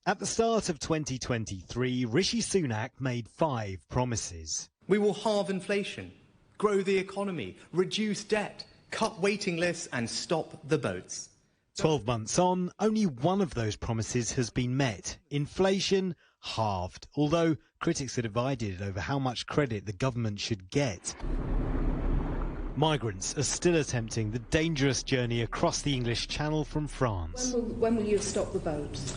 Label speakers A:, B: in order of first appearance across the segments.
A: At the start of 2023, Rishi Sunak made 5 promises.
B: We will halve inflation, grow the economy, reduce debt, cut waiting lists and stop the boats.
A: 12 months on, only one of those promises has been met. Inflation halved, although critics are divided over how much credit the government should get. Migrants are still attempting the dangerous journey across the English Channel from France.
C: When will you have stopped the boats?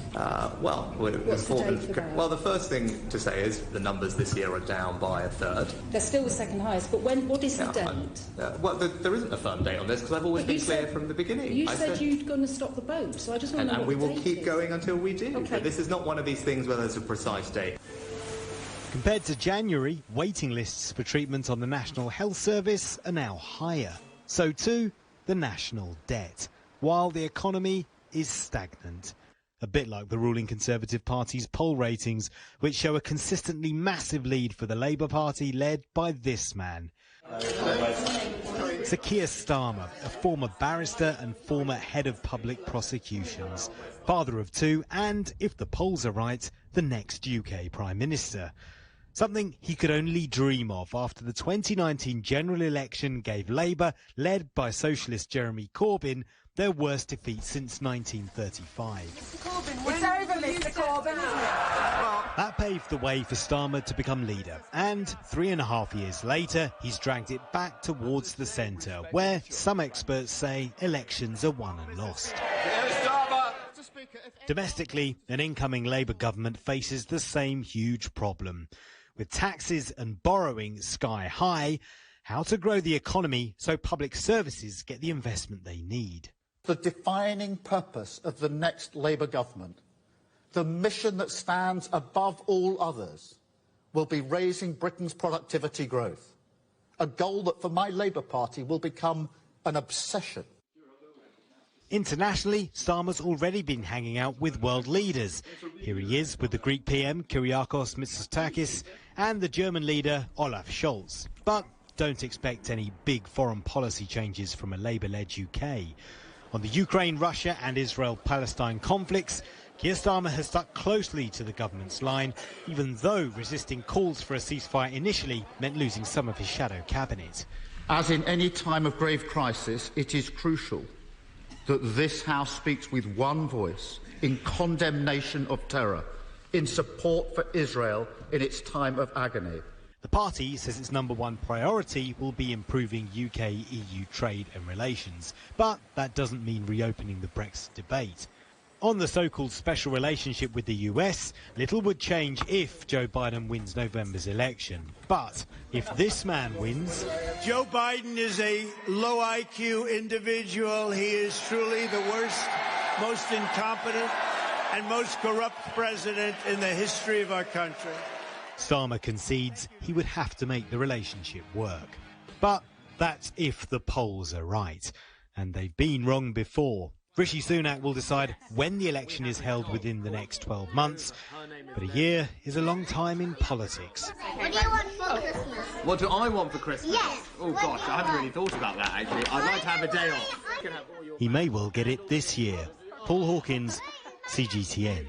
B: What's
C: the date for that?
B: Well, the first thing to say is the numbers this year are down by a third.
C: They're still the second highest, but what is the date?
B: There isn't a firm date on this because I've always been clear from the beginning.
C: You said you're going to stop the boats, so I just want to know
B: and
C: what
B: we will
C: the date
B: keep
C: is.
B: going until we do.
C: Okay.
B: But this is not one of these things where there's a precise date.
A: Compared to January, waiting lists for treatment on the National Health Service are now higher. So too, the national debt, while the economy is stagnant. A bit like the ruling Conservative Party's poll ratings, which show a consistently massive lead for the Labour Party, led by this man. Sir Keir Starmer, a former barrister and former head of public prosecutions, father of 2 and, if the polls are right, the next UK Prime Minister. Something he could only dream of after the 2019 general election gave Labour, led by socialist Jeremy Corbyn, their worst defeat since 1935.
D: It's over, Mr Corbyn, isn't it?
A: That paved the way for Starmer to become leader, and 3.5 years later, he's dragged it back towards the centre, where some experts say elections are won and lost. Domestically, an incoming Labour government faces the same huge problem. With taxes and borrowing sky high, how to grow the economy so public services get the investment they need.
E: The defining purpose of the next Labour government, the mission that stands above all others, will be raising Britain's productivity growth, a goal that for my Labour Party will become an obsession.
A: Internationally, Starmer's already been hanging out with world leaders. Here he is with the Greek PM Kyriakos Mitsotakis and the German leader Olaf Scholz. But don't expect any big foreign policy changes from a Labour-led UK. On the Ukraine, Russia and Israel-Palestine conflicts, Keir Starmer has stuck closely to the government's line, even though resisting calls for a ceasefire initially meant losing some of his shadow cabinet.
E: As in any time of grave crisis, it is crucial that this House speaks with one voice in condemnation of terror, in support for Israel in its time of agony.
A: The party says its #1 priority will be improving UK-EU trade and relations, but that doesn't mean reopening the Brexit debate. On the so-called special relationship with the US, little would change if Joe Biden wins November's election. But if this man wins...
F: Joe Biden is a low IQ individual. He is truly the worst, most incompetent and most corrupt president in the history of our country.
A: Starmer concedes he would have to make the relationship work. But that's if the polls are right. And they've been wrong before. Rishi Sunak will decide when the election is held within the next 12 months. But a year is a long time in politics.
G: What do you want for Christmas?
B: What do I want for Christmas?
G: Yes.
B: Oh gosh, I haven't really thought about that actually. I'd like to have a day off.
A: He may well get it this year. Paul Hawkins, CGTN.